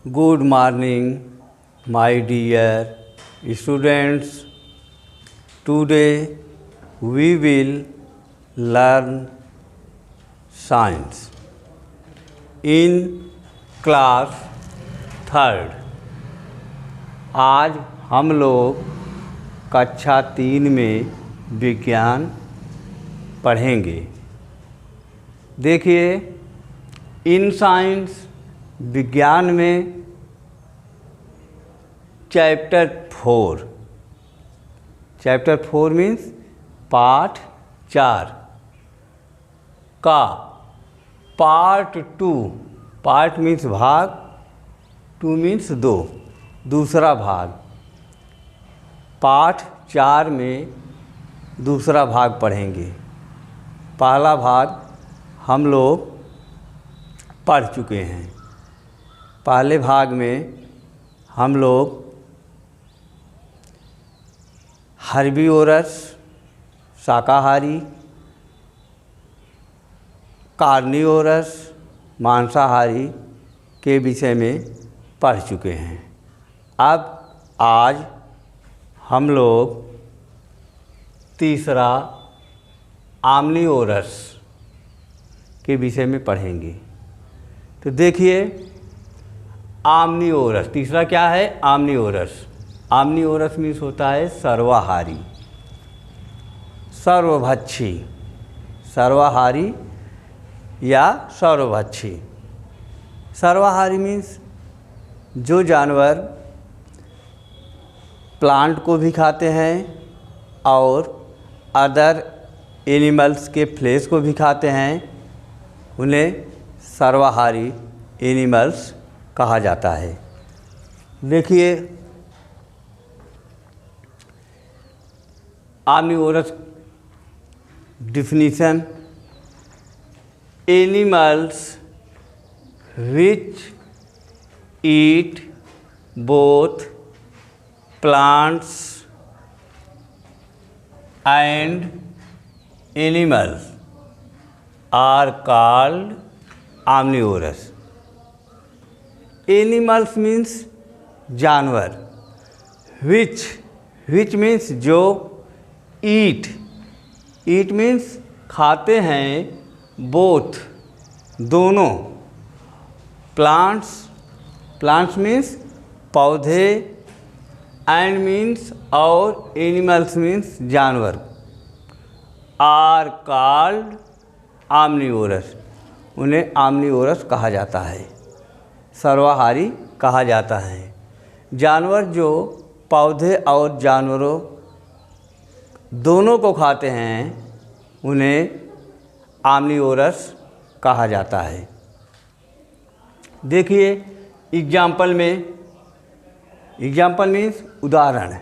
Good morning, my dear students. Today we will learn science in class third. आज हम लोग कक्षा 3 में विज्ञान पढ़ेंगे। देखिए, इन साइंस विज्ञान में चैप्टर 4 मीन्स पाठ 4 का पार्ट 2। पार्ट मीन्स भाग, 2 मीन्स 2, दूसरा भाग। पाठ 4 में दूसरा भाग पढ़ेंगे। पहला भाग हम लोग पढ़ चुके हैं। पहले भाग में हम लोग हर्बीवोरस शाकाहारी, कार्निवोरस मांसाहारी के विषय में पढ़ चुके हैं। अब आज हम लोग तीसरा आम्निवोरस के विषय में पढ़ेंगे। तो देखिए, आम्निवोरस तीसरा क्या है? आम्निवोरस। आम्निवोरस मीन्स होता है सर्वाहारी, सर्वभक्षी, सर्वाहारी या सर्वभक्षी। सर्वाहारी मीन्स जो जानवर प्लांट को भी खाते हैं और अदर एनिमल्स के फ्लेश को भी खाते हैं, उन्हें सर्वाहारी एनिमल्स कहा जाता है। देखिए, omnivorous definition: animals which eat both plants and animals are called omnivorous. Animals means जानवर, which means जो, eat means खाते हैं, both दोनों, plants means पौधे, and means और animals means जानवर, are called omnivorous. उन्हें omnivorous कहा जाता है, सर्वाहारी कहा जाता है। जानवर जो पौधे और जानवरों दोनों को खाते हैं, उन्हें omnivorous कहा जाता है। देखिए, एग्जाम्पल मीन्स उदाहरण।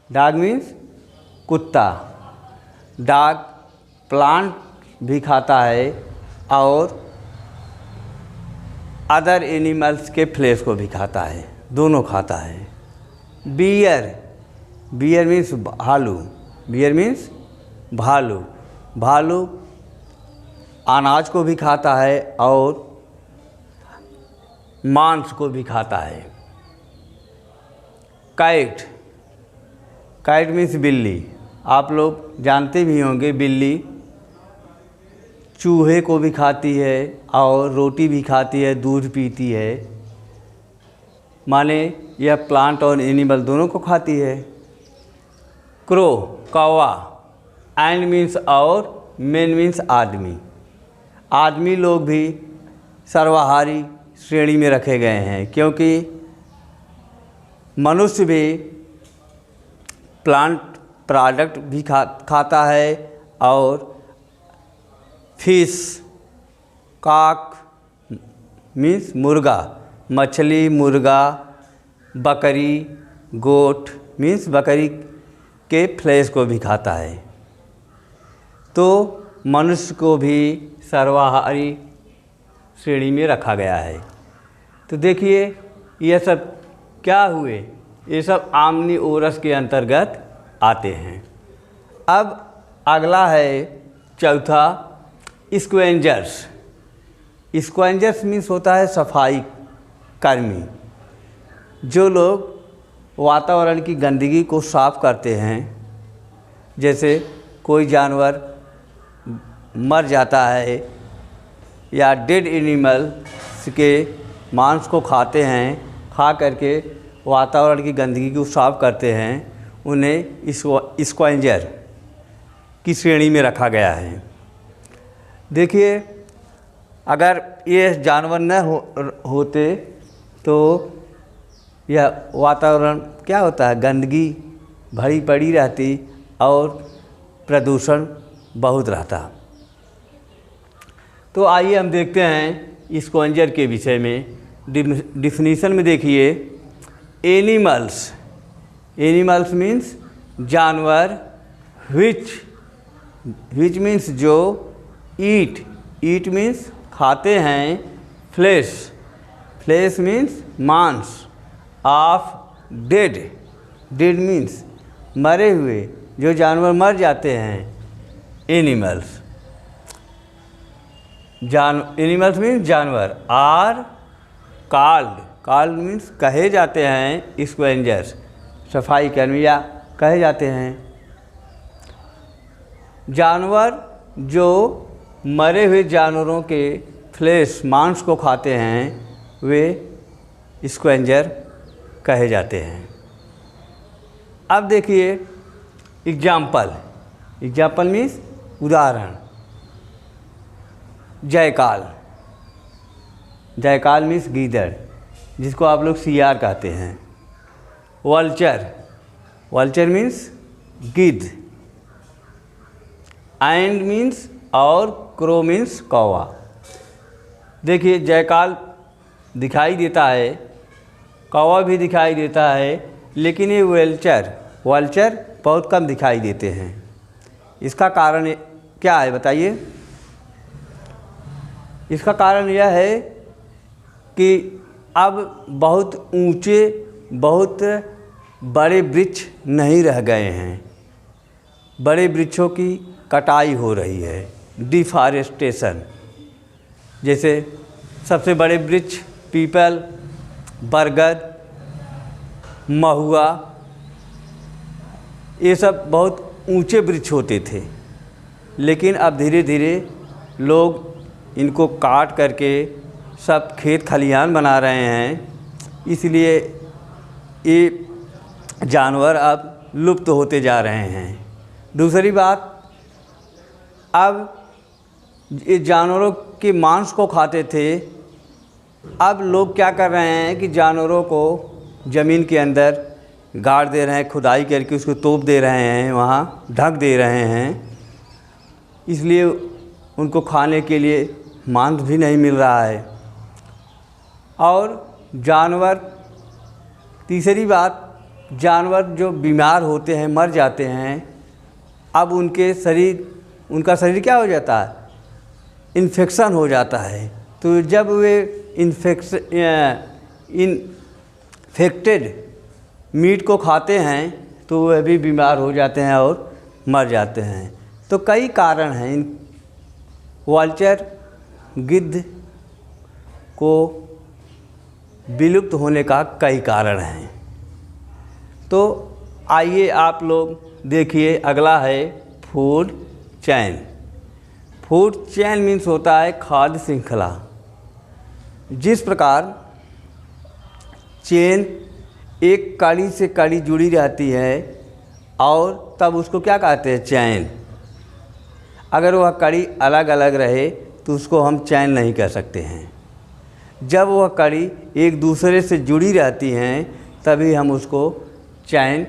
डॉग मीन्स कुत्ता। डॉग प्लांट भी खाता है और अदर एनिमल्स के फ्लेश को भी खाता है, दोनों खाता है। बियर मीन्स भालू। बियर मीन्स भालू। भालू अनाज को भी खाता है और मांस को भी खाता है। कैट मीन्स बिल्ली। आप लोग जानते भी होंगे, बिल्ली चूहे को भी खाती है और रोटी भी खाती है, दूध पीती है, माने यह प्लांट और एनिमल दोनों को खाती है। क्रो कौवा। एंड मीन्स और, मेन मीन्स आदमी। आदमी लोग भी सर्वाहारी श्रेणी में रखे गए हैं, क्योंकि मनुष्य भी प्लांट प्रोडक्ट भी खाता है और फिश, कॉक मीन्स मुर्गा, मछली, मुर्गा, बकरी, गोट मीन्स बकरी के फ्लेश को भी खाता है। तो मनुष्य को भी सर्वाहारी श्रेणी में रखा गया है। तो देखिए, यह सब क्या हुए? ये सब आम्निवोरस के अंतर्गत आते हैं। अब अगला है चौथा, स्क्वेंजर्स। स्क्वेंजर्स मीन्स होता है सफाई कर्मी, जो लोग वातावरण की गंदगी को साफ करते हैं। जैसे कोई जानवर मर जाता है या डेड एनिमल्स के मांस को खाते हैं, खा करके वातावरण की गंदगी को साफ करते हैं, उन्हें स्क्वेंजर की श्रेणी में रखा गया है। देखिए, अगर ये जानवर न होते तो यह वातावरण क्या होता है, गंदगी भरी पड़ी रहती और प्रदूषण बहुत रहता। तो आइए हम देखते हैं स्क्वेंजर के विषय में। डिफिनीशन में देखिए, एनिमल्स मीन्स जानवर, विच मीन्स जो, ईट मीन्स खाते हैं, फ्लेश मीन्स मांस, ऑफ डेड मीन्स मरे हुए, जो जानवर मर जाते हैं, एनिमल्स मीन्स जानवर, आर कॉल्ड मीन्स कहे जाते हैं, स्क्वेंजर्स सफाई कर्मी या कहे जाते हैं। जानवर जो मरे हुए जानवरों के फ्लेश मांस को खाते हैं वे स्क्वेंजर कहे जाते हैं। अब देखिए एग्जाम्पल मीन्स उदाहरण। जयकाल मीन्स गीदड़, जिसको आप लोग सियार कहते हैं। वल्चर मीन्स गिद्ध। एंड मीन्स और क्रो मीन्स कौवा। देखिए, जयकाल दिखाई देता है, कौवा भी दिखाई देता है, लेकिन ये वल्चर बहुत कम दिखाई देते हैं। इसका कारण क्या है बताइए? इसका कारण यह है कि अब बहुत ऊंचे, बहुत बड़े वृक्ष नहीं रह गए हैं। बड़े वृक्षों की कटाई हो रही है, डिफॉरेस्टेशन। जैसे सबसे बड़े वृक्ष पीपल, बरगद, महुआ, ये सब बहुत ऊंचे वृक्ष होते थे, लेकिन अब धीरे धीरे लोग इनको काट करके सब खेत खलिहान बना रहे हैं, इसलिए ये जानवर अब लुप्त होते जा रहे हैं। दूसरी बात, अब ये जानवरों के मांस को खाते थे, अब लोग क्या कर रहे हैं कि जानवरों को ज़मीन के अंदर गाड़ दे रहे हैं, खुदाई करके उसको तोप दे रहे हैं, वहाँ ढक दे रहे हैं, इसलिए उनको खाने के लिए मांस भी नहीं मिल रहा है। और जानवर, तीसरी बात, जानवर जो बीमार होते हैं, मर जाते हैं, अब उनका शरीर क्या हो जाता है, इन्फेक्शन हो जाता है। तो जब वे इन्फेक्टेड मीट को खाते हैं तो वह भी बीमार हो जाते हैं और मर जाते हैं। तो कई कारण हैं, वल्चर, गिद्ध को विलुप्त होने का कई कारण हैं। तो आइए आप लोग देखिए, अगला है food chain. Food chain means होता है खाद्य श्रृंखला। जिस प्रकार चेन एक कड़ी से कड़ी जुड़ी रहती है और तब उसको क्या कहते हैं, चैन। अगर वह कड़ी अलग अलग रहे तो उसको हम चैन नहीं कह सकते हैं। जब वह कड़ी एक दूसरे से जुड़ी रहती हैं तभी हम उसको चैन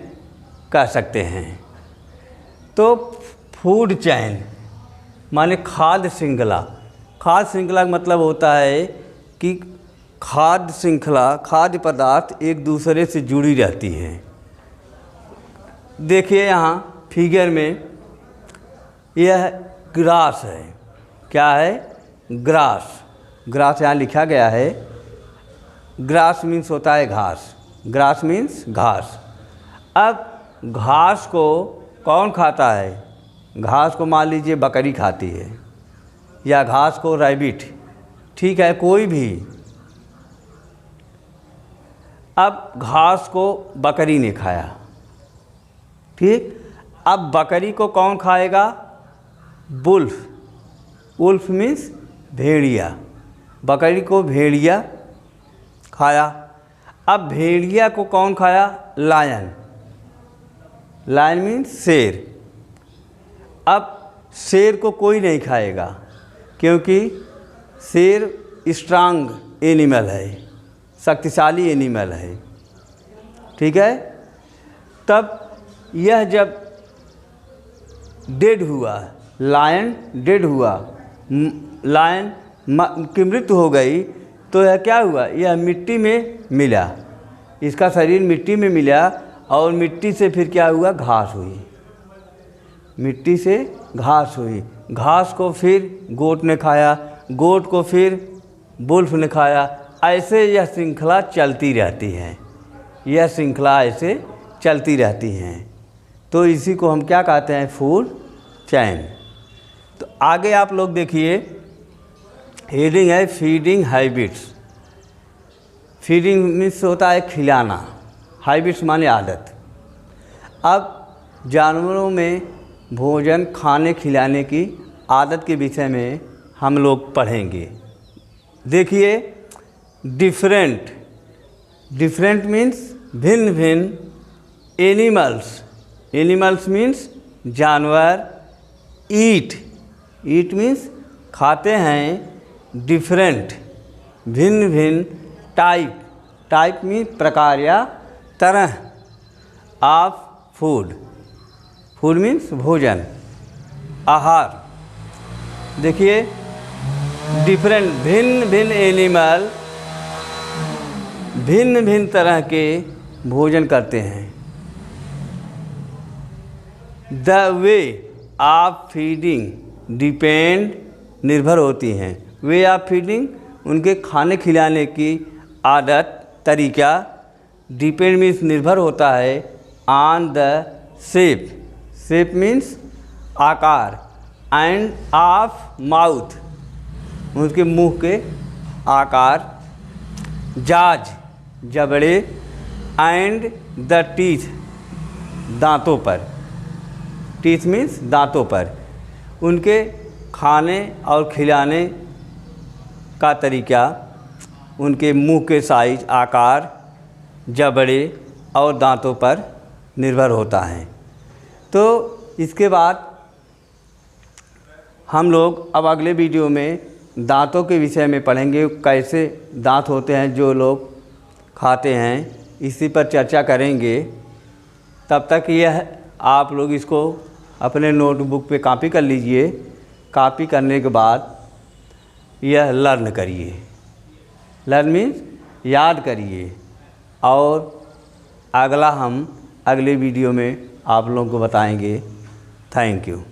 कह सकते हैं। तो फूड चैन माने खाद्य श्रृंखला। खाद्य श्रृंखला का मतलब होता है कि खाद्य श्रृंखला, खाद्य पदार्थ एक दूसरे से जुड़ी रहती हैं। देखिए यहाँ फिगर में, यह ग्रास है। क्या है? ग्रास। ग्रास यहाँ लिखा गया है। ग्रास मीन्स होता है घास। ग्रास मीन्स घास। अब घास को कौन खाता है? घास को मान लीजिए बकरी खाती है, या घास को रैबिट ठीक है, कोई भी। अब घास को बकरी ने खाया, ठीक। अब बकरी को कौन खाएगा? वुल्फ। वुल्फ मीन्स भेड़िया। बकरी को भेड़िया खाया। अब भेड़िया को कौन खाया? लायन। लायन मीन्स शेर। अब शेर को कोई नहीं खाएगा, क्योंकि शेर स्ट्रांग एनिमल है, शक्तिशाली एनिमल है, ठीक है। तब यह जब डेड हुआ, लायन डेड हुआ, लायन की मृत्यु हो गई, तो यह क्या हुआ? यह मिट्टी में मिला, इसका शरीर मिट्टी में मिला, और मिट्टी से फिर क्या हुआ? घास हुई। मिट्टी से घास हुई। घास को फिर गोट ने खाया, गोट को फिर वुल्फ ने खाया। ऐसे यह श्रृंखला चलती रहती है, यह श्रृंखला ऐसे चलती रहती हैं। तो इसी को हम क्या कहते हैं? Food chain. तो आगे आप लोग देखिए, हेडिंग है फीडिंग हैबिट्स। फीडिंग मीन्स होता है खिलाना, हैबिट्स माने आदत। अब जानवरों में भोजन खाने खिलाने की आदत के विषय में हम लोग पढ़ेंगे। देखिए, डिफरेंट। डिफरेंट मीन्स भिन्न भिन्न। एनिमल्स। एनिमल्स मीन्स जानवर। ईट। ईट मीन्स खाते हैं। डिफरेंट भिन्न भिन्न। टाइप। टाइप मीन्स प्रकार या तरह। Of food. फूड मीन्स भोजन, आहार। देखिए, डिफरेंट भिन्न भिन्न एनिमल भिन्न भिन्न तरह के भोजन करते हैं। The way of feeding depend निर्भर होती हैं। वे ऑफ फीडिंग उनके खाने खिलाने की आदत, तरीका। डिपेंड मीन्स निर्भर होता है। On the shape. Shape means आकार। एंड ऑफ माउथ उनके मुंह के आकार। जाज जबड़े। एंड द टीथ दांतों पर। टीथ मीन्स दांतों पर। उनके खाने और खिलाने का तरीका, उनके मुंह के साइज, आकार, जबड़े और दांतों पर निर्भर होता है। तो इसके बाद हम लोग अब अगले वीडियो में दांतों के विषय में पढ़ेंगे। कैसे दांत होते हैं जो लोग खाते हैं, इसी पर चर्चा करेंगे। तब तक यह आप लोग इसको अपने नोटबुक पे कॉपी कर लीजिए। कॉपी करने के बाद यह लर्न करिए। लर्न मीन्स याद करिए, और अगला हम अगले वीडियो में आप लोगों को बताएंगे। Thank you.